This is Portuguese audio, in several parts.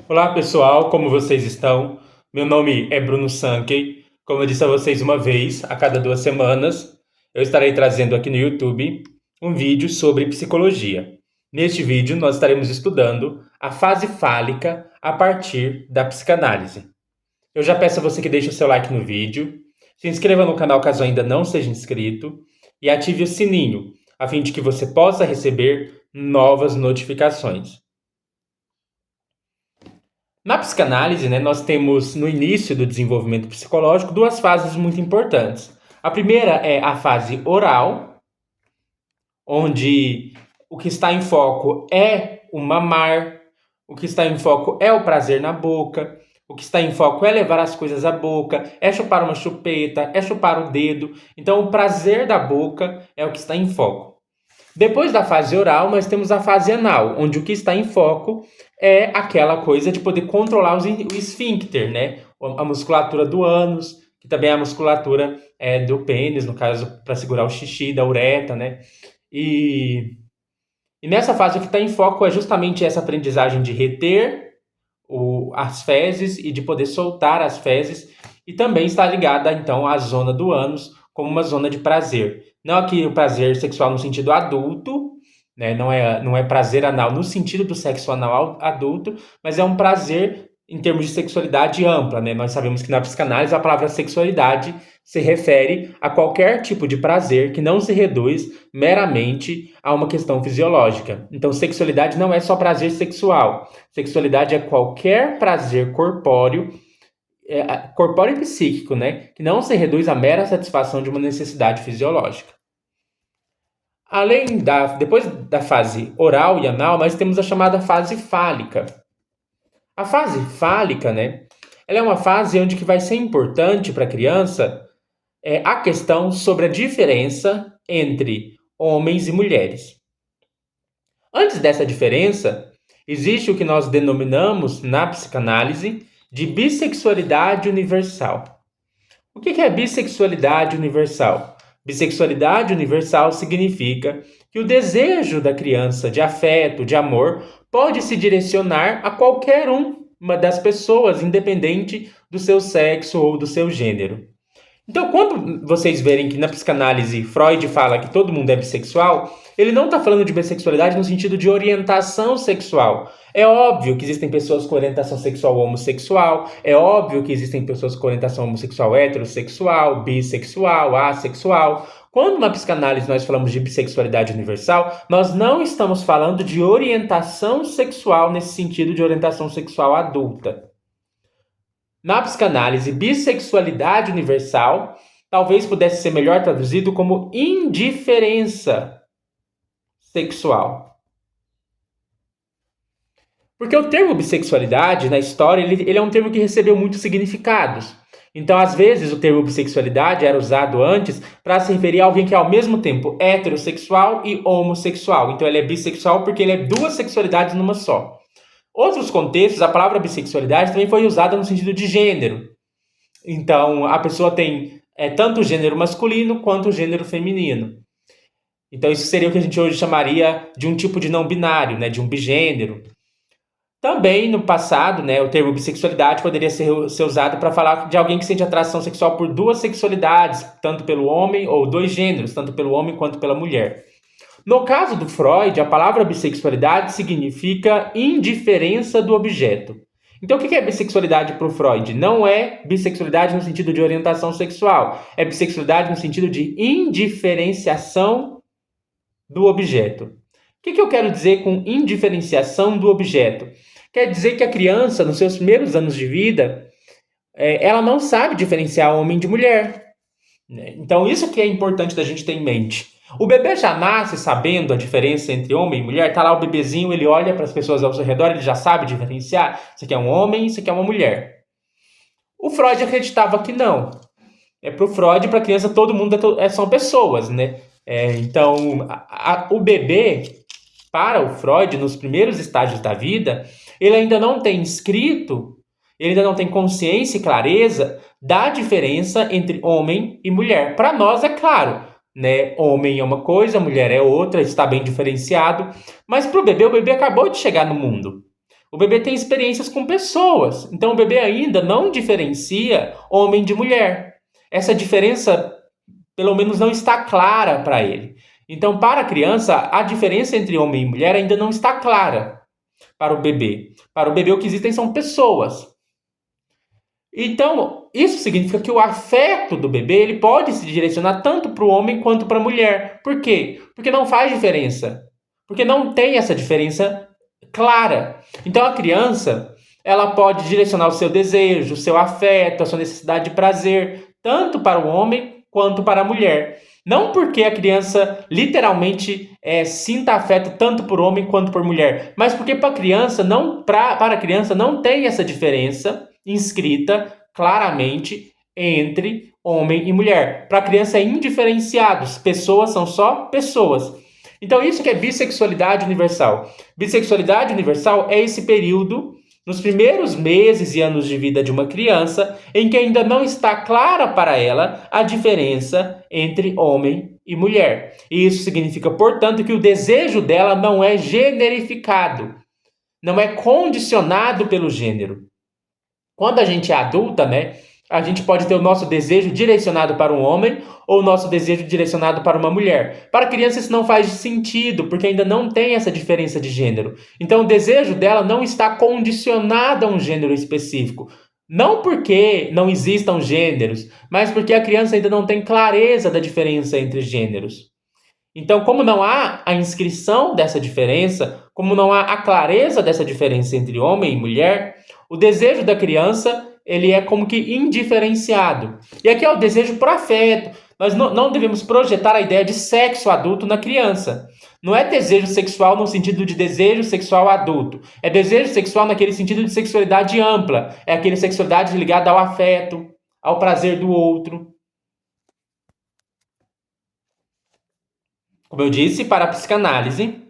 Olá pessoal, como vocês estão? Meu nome é Bruno Sankey. Como eu disse a vocês uma vez, a cada 2 semanas, eu estarei trazendo aqui no YouTube um vídeo sobre psicologia. Neste vídeo, nós estaremos estudando a fase fálica a partir da psicanálise. Eu já peço a você que deixe o seu like no vídeo, se inscreva no canal caso ainda não seja inscrito e ative o sininho, a fim de que você possa receber novas notificações. Na psicanálise, né, nós temos no início do desenvolvimento psicológico duas fases muito importantes. A primeira é a fase oral, onde o que está em foco é o mamar, o que está em foco é o prazer na boca, o que está em foco é levar as coisas à boca, é chupar uma chupeta, é chupar o dedo. Então, o prazer da boca é o que está em foco. Depois da fase oral, nós temos a fase anal, onde o que está em foco é aquela coisa de poder controlar o esfíncter, né? A musculatura do ânus, que também é a musculatura do pênis, no caso, para segurar o xixi, da uretra, né? E, e nessa fase o que está em foco é justamente essa aprendizagem de reter as fezes e de poder soltar as fezes, e também está ligada, então, à zona do ânus como uma zona de prazer. Não aqui o prazer sexual no sentido adulto, né? Não é prazer anal no sentido do sexo anal adulto, mas é um prazer em termos de sexualidade ampla, né? Nós sabemos que na psicanálise a palavra sexualidade se refere a qualquer tipo de prazer que não se reduz meramente a uma questão fisiológica. Então, sexualidade não é só prazer sexual. Sexualidade é qualquer prazer corpóreo, corpóreo e psíquico, né? Que não se reduz à mera satisfação de uma necessidade fisiológica. Depois da fase oral e anal, nós temos a chamada fase fálica. A fase fálica, né? Ela é uma fase onde que vai ser importante para a criança a questão sobre a diferença entre homens e mulheres. Antes dessa diferença, existe o que nós denominamos na psicanálise de bissexualidade universal. O que é bissexualidade universal? Bissexualidade universal significa que o desejo da criança de afeto, de amor, pode se direcionar a qualquer uma das pessoas, independente do seu sexo ou do seu gênero. Então, quando vocês verem que na psicanálise Freud fala que todo mundo é bissexual, ele não está falando de bissexualidade no sentido de orientação sexual. É óbvio que existem pessoas com orientação sexual homossexual, é óbvio que existem pessoas com orientação homossexual heterossexual, bissexual, assexual. Quando na psicanálise nós falamos de bissexualidade universal, nós não estamos falando de orientação sexual nesse sentido de orientação sexual adulta. Na psicanálise, bissexualidade universal talvez pudesse ser melhor traduzido como indiferença sexual. Porque o termo bissexualidade, na história, ele é um termo que recebeu muitos significados. Então, às vezes, o termo bissexualidade era usado antes para se referir a alguém que é ao mesmo tempo heterossexual e homossexual. Então, ele é bissexual porque ele é duas sexualidades numa só. Outros contextos, a palavra bissexualidade também foi usada no sentido de gênero. Então, a pessoa tem tanto o gênero masculino quanto o gênero feminino. Então, isso seria o que a gente hoje chamaria de um tipo de não binário, né, de um bigênero. Também, no passado, né, o termo bissexualidade poderia ser usado para falar de alguém que sente atração sexual por duas sexualidades, tanto pelo homem, ou dois gêneros, tanto pelo homem quanto pela mulher. No caso do Freud, a palavra bissexualidade significa indiferença do objeto. Então, o que é bissexualidade para o Freud? Não é bissexualidade no sentido de orientação sexual, é bissexualidade no sentido de indiferenciação do objeto. O que eu quero dizer com indiferenciação do objeto? Quer dizer que a criança, nos seus primeiros anos de vida, ela não sabe diferenciar homem de mulher. Então, isso que é importante da gente ter em mente. O bebê já nasce sabendo a diferença entre homem e mulher. Tá lá o bebezinho, ele olha para as pessoas ao seu redor, ele já sabe diferenciar. Isso aqui é um homem, isso aqui é uma mulher. O Freud acreditava que não. Para o Freud, para a criança, todo mundo são pessoas, né? Então, o bebê, para o Freud, nos primeiros estágios da vida, ele ainda não tem escrito, ele ainda não tem consciência e clareza da diferença entre homem e mulher. Para nós, é claro, né? Homem é uma coisa, mulher é outra, está bem diferenciado. Mas para o bebê acabou de chegar no mundo. O bebê tem experiências com pessoas. Então, o bebê ainda não diferencia homem de mulher. Essa diferença, pelo menos, não está clara para ele. Então, para a criança, a diferença entre homem e mulher ainda não está clara para o bebê. Para o bebê, o que existem são pessoas. Então, isso significa que o afeto do bebê ele pode se direcionar tanto para o homem quanto para a mulher. Por quê? Porque não faz diferença. Porque não tem essa diferença clara. Então, a criança ela pode direcionar o seu desejo, o seu afeto, a sua necessidade de prazer, tanto para o homem quanto para a mulher. Não porque a criança literalmente sinta afeto tanto por homem quanto por mulher, mas porque para a criança não tem essa diferença inscrita claramente entre homem e mulher. Para a criança é indiferenciado, pessoas são só pessoas. Então isso que é bissexualidade universal. Bissexualidade universal é esse período nos primeiros meses e anos de vida de uma criança em que ainda não está clara para ela a diferença entre homem e mulher. E isso significa, portanto, que o desejo dela não é generificado, não é condicionado pelo gênero. Quando a gente é adulta, né, a gente pode ter o nosso desejo direcionado para um homem ou o nosso desejo direcionado para uma mulher. Para a criança isso não faz sentido, porque ainda não tem essa diferença de gênero. Então o desejo dela não está condicionado a um gênero específico. Não porque não existam gêneros, mas porque a criança ainda não tem clareza da diferença entre gêneros. Então, como não há a inscrição dessa diferença, como não há a clareza dessa diferença entre homem e mulher, o desejo da criança ele é como que indiferenciado. E aqui é o desejo por afeto. Nós não devemos projetar a ideia de sexo adulto na criança. Não é desejo sexual no sentido de desejo sexual adulto. É desejo sexual naquele sentido de sexualidade ampla. É aquele sexualidade ligada ao afeto, ao prazer do outro. Como eu disse, para a psicanálise,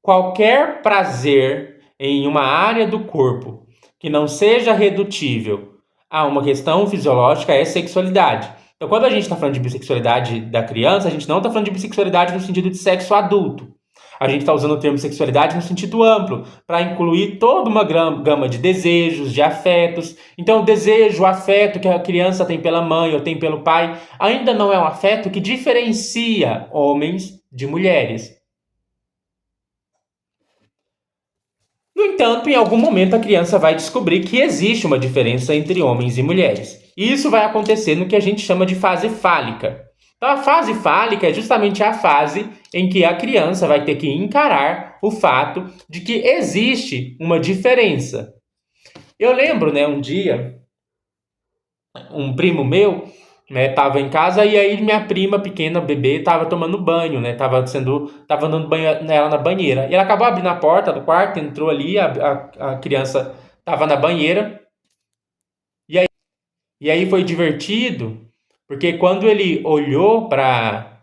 qualquer prazer em uma área do corpo que não seja redutível a uma questão fisiológica é sexualidade. Então, quando a gente está falando de bissexualidade da criança, a gente não está falando de bissexualidade no sentido de sexo adulto. A gente está usando o termo sexualidade no sentido amplo, para incluir toda uma gama de desejos, de afetos. Então, o desejo, o afeto que a criança tem pela mãe ou tem pelo pai, ainda não é um afeto que diferencia homens de mulheres. No entanto, em algum momento a criança vai descobrir que existe uma diferença entre homens e mulheres. E isso vai acontecer no que a gente chama de fase fálica. Então, a fase fálica é justamente a fase em que a criança vai ter que encarar o fato de que existe uma diferença. Eu lembro, né, um dia, um primo meu, né, tava em casa e aí minha prima pequena, bebê, tava tomando banho, né, tava dando banho nela na banheira. E ela acabou abrindo a porta do quarto, entrou ali, a criança tava na banheira. E aí foi divertido, porque quando ele olhou para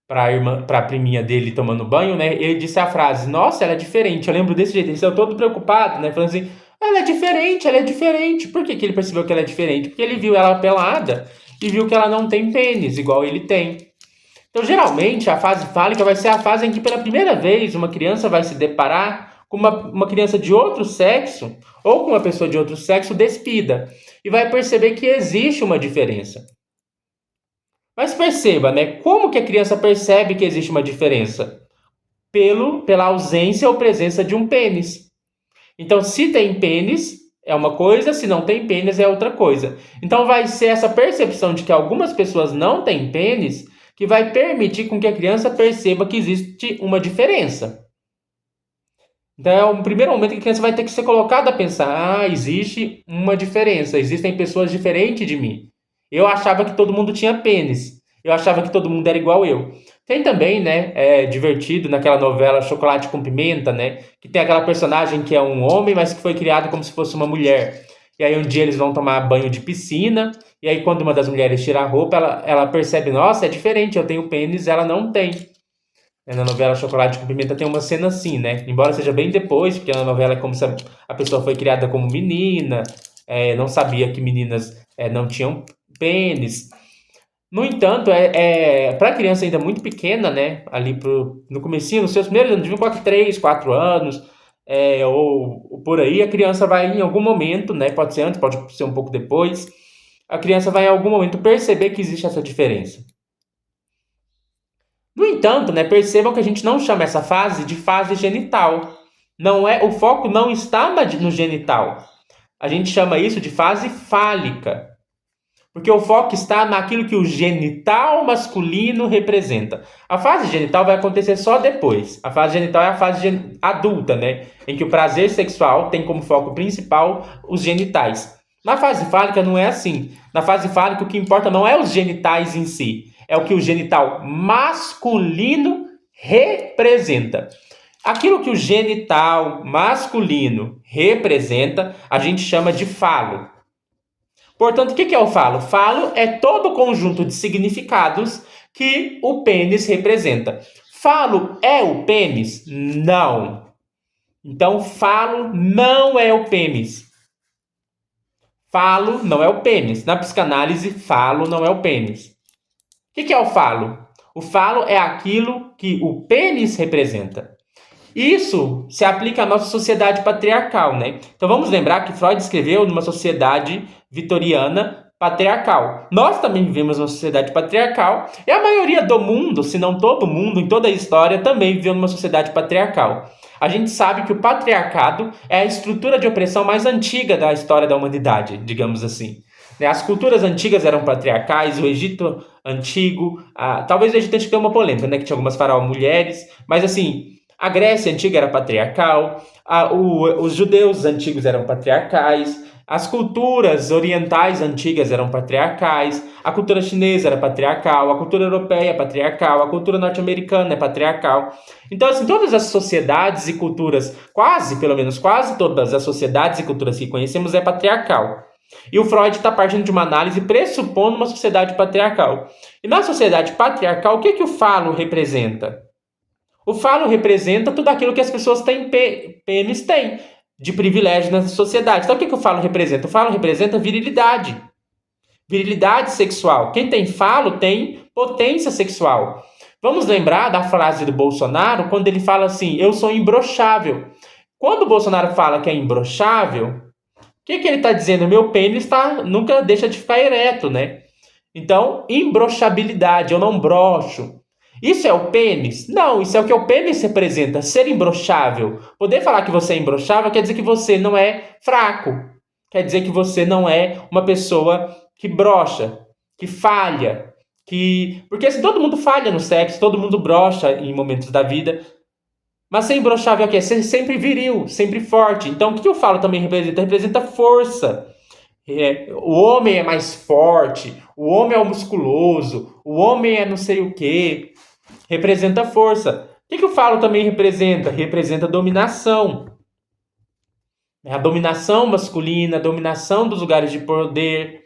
a priminha dele tomando banho, né, ele disse a frase: "Nossa, ela é diferente". Eu lembro desse jeito, ele saiu todo preocupado, né, falando assim: "Ela é diferente, ela é diferente". Por que que ele percebeu que ela é diferente? Porque ele viu ela pelada e viu que ela não tem pênis, igual ele tem. Então, geralmente, a fase fálica vai ser a fase em que, pela primeira vez, uma criança vai se deparar com uma criança de outro sexo ou com uma pessoa de outro sexo despida e vai perceber que existe uma diferença. Mas perceba, né? Como que a criança percebe que existe uma diferença? Pela ausência ou presença de um pênis. Então, se tem pênis, é uma coisa, se não tem pênis, é outra coisa. Então, vai ser essa percepção de que algumas pessoas não têm pênis que vai permitir com que a criança perceba que existe uma diferença. Então, é o primeiro momento que a criança vai ter que ser colocada a pensar: existe uma diferença, existem pessoas diferentes de mim. Eu achava que todo mundo tinha pênis. Eu achava que todo mundo era igual eu. Tem também, né, divertido naquela novela Chocolate com Pimenta, né, que tem aquela personagem que é um homem, mas que foi criado como se fosse uma mulher. E aí um dia eles vão tomar banho de piscina, e aí quando uma das mulheres tira a roupa, ela percebe: nossa, é diferente, eu tenho pênis, ela não tem. Na novela Chocolate com Pimenta tem uma cena assim, né? Embora seja bem depois, porque na novela é como se a pessoa foi criada como menina, não sabia que meninas não tinham pênis. No entanto, para a criança ainda muito pequena, né? Ali no comecinho, nos seus primeiros anos, de 3, 4 anos, ou por aí, a criança vai em algum momento, né? Pode ser antes, pode ser um pouco depois, a criança vai em algum momento perceber que existe essa diferença. No entanto, né, percebam que a gente não chama essa fase de fase genital. Não é, o foco não está no genital. A gente chama isso de fase fálica. Porque o foco está naquilo que o genital masculino representa. A fase genital vai acontecer só depois. A fase genital é a fase adulta, né? Em que o prazer sexual tem como foco principal os genitais. Na fase fálica não é assim. Na fase fálica o que importa não é os genitais em si, é o que o genital masculino representa. Aquilo que o genital masculino representa, a gente chama de falo. Portanto, o que é o falo? Falo é todo o conjunto de significados que o pênis representa. Falo é o pênis? Não. Então, falo não é o pênis. Falo não é o pênis. Na psicanálise, falo não é o pênis. O que é o falo? O falo é aquilo que o pênis representa. Isso se aplica à nossa sociedade patriarcal, né? Então vamos lembrar que Freud escreveu numa sociedade vitoriana patriarcal. Nós também vivemos numa sociedade patriarcal e a maioria do mundo, se não todo mundo, em toda a história, também viveu numa sociedade patriarcal. A gente sabe que o patriarcado é a estrutura de opressão mais antiga da história da humanidade, digamos assim. As culturas antigas eram patriarcais, o Egito antigo, talvez o Egito antigo tenha uma polêmica, né, que tinha algumas faraós mulheres, mas assim, a Grécia antiga era patriarcal, os judeus antigos eram patriarcais, as culturas orientais antigas eram patriarcais, a cultura chinesa era patriarcal, a cultura europeia é patriarcal, a cultura norte-americana é patriarcal. Então, assim, todas as sociedades e culturas, pelo menos quase todas as sociedades e culturas que conhecemos é patriarcal. E o Freud está partindo de uma análise pressupondo uma sociedade patriarcal. E na sociedade patriarcal, o que o falo representa? O falo representa tudo aquilo que as pessoas têm, pênis têm, de privilégio na sociedade. Então, o que o falo representa? O falo representa virilidade. Virilidade sexual. Quem tem falo tem potência sexual. Vamos lembrar da frase do Bolsonaro, quando ele fala assim, eu sou imbrochável. Quando o Bolsonaro fala que é imbrochável, o que ele está dizendo? Meu pênis nunca deixa de ficar ereto, né? Então, imbrochabilidade, eu não brocho. Isso é o pênis? Não, isso é o que o pênis representa, ser imbrochável. Poder falar que você é imbrochável quer dizer que você não é fraco. Quer dizer que você não é uma pessoa que brocha, que falha. Porque assim, todo mundo falha no sexo, todo mundo brocha em momentos da vida. Mas ser imbrochável é o quê? Ser sempre viril, sempre forte. Então, o que eu falo também representa? Representa força. O homem é mais forte, o homem é o musculoso, o homem é não sei o quê. Representa força. O que o falo também representa? Representa dominação. A dominação masculina, a dominação dos lugares de poder.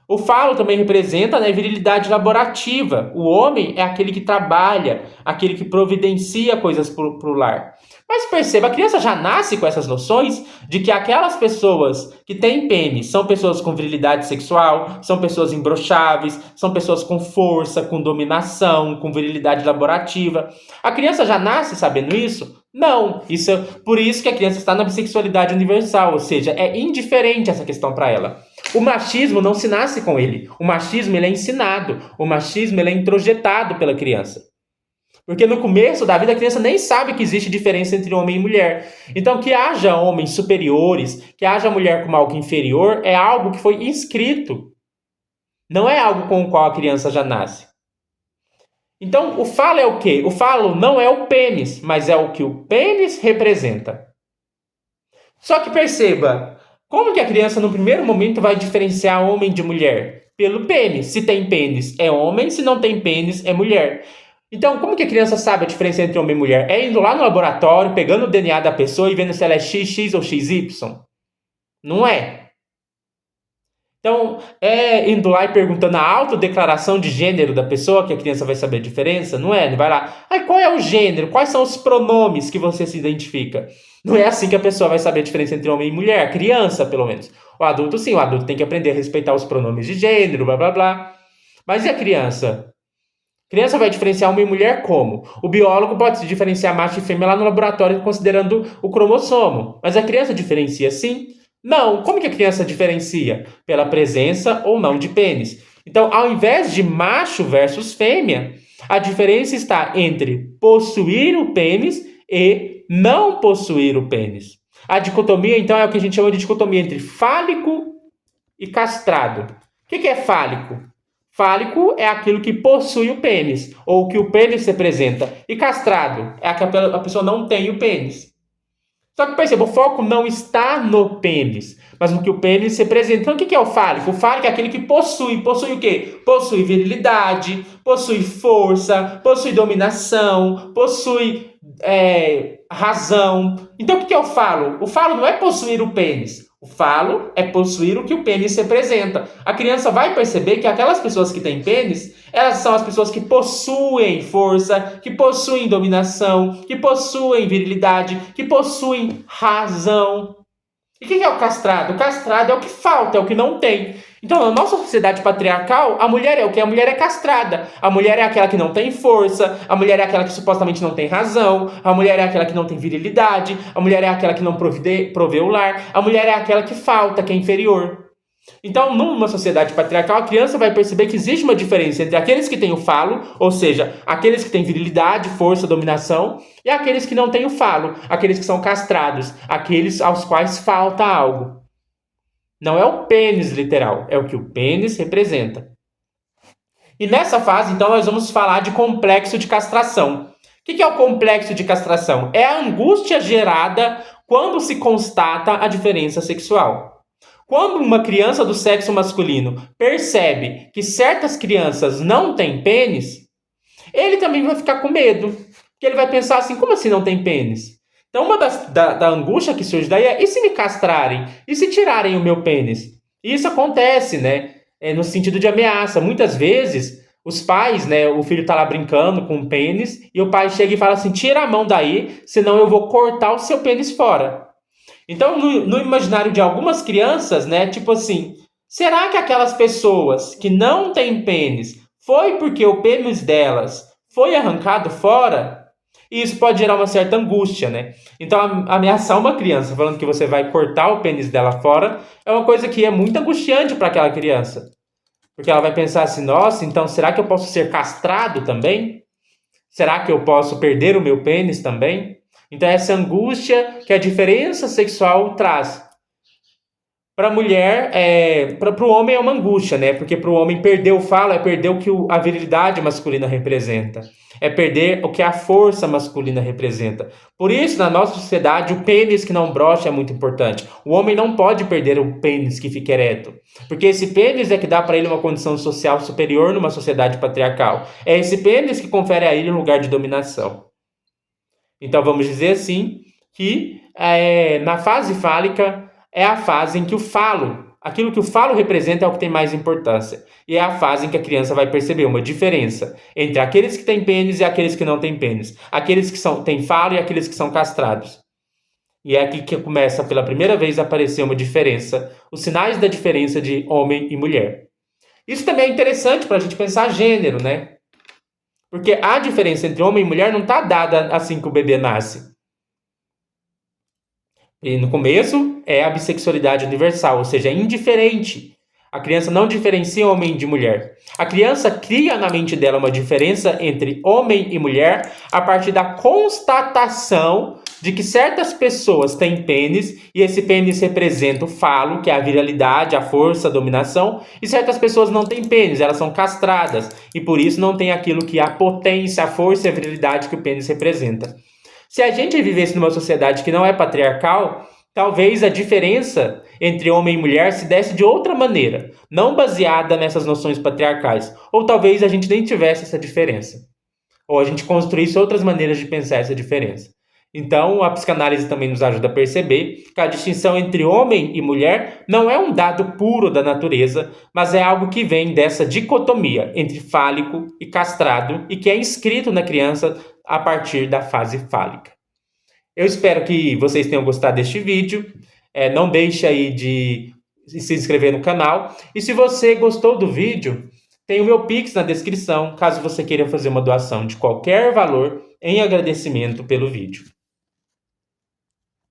O falo também representa a virilidade laborativa. O homem é aquele que trabalha, aquele que providencia coisas para o lar. Mas perceba, a criança já nasce com essas noções de que aquelas pessoas que têm pênis são pessoas com virilidade sexual, são pessoas imbrocháveis, são pessoas com força, com dominação, com virilidade laborativa. A criança já nasce sabendo isso? Não. Por isso que a criança está na bissexualidade universal, ou seja, é indiferente essa questão para ela. O machismo não se nasce com ele. O machismo ele é ensinado. O machismo ele é introjetado pela criança. Porque no começo da vida a criança nem sabe que existe diferença entre homem e mulher. Então que haja homens superiores, que haja mulher como algo inferior, é algo que foi inscrito. Não é algo com o qual a criança já nasce. Então o falo é o quê? O falo não é o pênis, mas é o que o pênis representa. Só que perceba, como que a criança no primeiro momento vai diferenciar homem de mulher? Pelo pênis. Se tem pênis é homem, se não tem pênis é mulher. Então, como que a criança sabe a diferença entre homem e mulher? É indo lá no laboratório, pegando o DNA da pessoa e vendo se ela é XX ou XY? Não é. Então, é indo lá e perguntando a autodeclaração de gênero da pessoa que a criança vai saber a diferença? Não é. Não vai lá, qual é o gênero? Quais são os pronomes que você se identifica? Não é assim que a pessoa vai saber a diferença entre homem e mulher. A criança, pelo menos. O adulto, sim. O adulto tem que aprender a respeitar os pronomes de gênero, blá, blá, blá. Mas e a criança? Criança vai diferenciar homem e mulher como? O biólogo pode se diferenciar macho e fêmea lá no laboratório considerando o cromossomo. Mas a criança diferencia sim? Não. Como que a criança diferencia? Pela presença ou não de pênis. Então, ao invés de macho versus fêmea, a diferença está entre possuir o pênis e não possuir o pênis. A dicotomia, então, é o que a gente chama de dicotomia entre fálico e castrado. O que é fálico? Fálico é aquilo que possui o pênis, ou que o pênis representa. E castrado é a que a pessoa não tem o pênis. Só que perceba, o foco não está no pênis, mas no que o pênis representa. Então, o que é o fálico? O fálico é aquele que possui. Possui o quê? Possui virilidade, possui força, possui dominação, possui razão. Então, o que é o falo? O falo não é possuir o pênis. O falo é possuir o que o pênis representa. A criança vai perceber que aquelas pessoas que têm pênis, elas são as pessoas que possuem força, que possuem dominação, que possuem virilidade, que possuem razão. E o que é o castrado? O castrado é o que falta, é o que não tem. Então, na nossa sociedade patriarcal, a mulher é o que? A mulher é castrada. A mulher é aquela que não tem força, a mulher é aquela que supostamente não tem razão, a mulher é aquela que não tem virilidade, a mulher é aquela que não provê o lar, a mulher é aquela que falta, que é inferior. Então, numa sociedade patriarcal, a criança vai perceber que existe uma diferença entre aqueles que têm o falo, ou seja, aqueles que têm virilidade, força, dominação, e aqueles que não têm o falo, aqueles que são castrados, aqueles aos quais falta algo. Não é o pênis literal, é o que o pênis representa. E nessa fase, então, nós vamos falar de complexo de castração. O que é o complexo de castração? É a angústia gerada quando se constata a diferença sexual. Quando uma criança do sexo masculino percebe que certas crianças não têm pênis, ele também vai ficar com medo. Porque ele vai pensar assim, como assim não tem pênis? Então, uma da angústia que surge daí é, e se me castrarem? E se tirarem o meu pênis? E isso acontece, né? No sentido de ameaça. Muitas vezes, os pais, né? O filho tá lá brincando com o pênis, e o pai chega e fala assim, tira a mão daí, senão eu vou cortar o seu pênis fora. Então, no imaginário de algumas crianças, né, tipo assim, será que aquelas pessoas que não têm pênis foi porque o pênis delas foi arrancado fora? E isso pode gerar uma certa angústia, né? Então, ameaçar uma criança falando que você vai cortar o pênis dela fora é uma coisa que é muito angustiante para aquela criança. Porque ela vai pensar assim, nossa, então será que eu posso ser castrado também? Será que eu posso perder o meu pênis também? Então, essa angústia que a diferença sexual traz. Para a mulher, para o homem é uma angústia, né? Porque para o homem perder o falo é perder o que a virilidade masculina representa. É perder o que a força masculina representa. Por isso, na nossa sociedade, o pênis que não brocha é muito importante. O homem não pode perder o pênis que fica ereto. Porque esse pênis é que dá para ele uma condição social superior numa sociedade patriarcal. É esse pênis que confere a ele um lugar de dominação. Então, vamos dizer assim que na fase fálica é a fase em que o falo, aquilo que o falo representa é o que tem mais importância. E é a fase em que a criança vai perceber uma diferença entre aqueles que têm pênis e aqueles que não têm pênis. Aqueles que têm falo e aqueles que são castrados. E é aqui que começa pela primeira vez a aparecer uma diferença, os sinais da diferença de homem e mulher. Isso também é interessante para a gente pensar gênero, né? Porque a diferença entre homem e mulher não está dada assim que o bebê nasce. E no começo é a bissexualidade universal, ou seja, é indiferente. A criança não diferencia homem de mulher. A criança cria na mente dela uma diferença entre homem e mulher a partir da constatação de que certas pessoas têm pênis e esse pênis representa o falo, que é a viralidade, a força, a dominação, e certas pessoas não têm pênis, elas são castradas e por isso não tem aquilo que é a potência, a força e a virilidade que o pênis representa. Se a gente vivesse numa sociedade que não é patriarcal, talvez a diferença entre homem e mulher se desse de outra maneira, não baseada nessas noções patriarcais. Ou talvez a gente nem tivesse essa diferença. Ou a gente construísse outras maneiras de pensar essa diferença. Então, a psicanálise também nos ajuda a perceber que a distinção entre homem e mulher não é um dado puro da natureza, mas é algo que vem dessa dicotomia entre fálico e castrado e que é inscrito na criança a partir da fase fálica. Eu espero que vocês tenham gostado deste vídeo. Não deixe aí de se inscrever no canal. E se você gostou do vídeo, Tem o meu Pix na descrição, caso você queira fazer uma doação de qualquer valor em agradecimento pelo vídeo.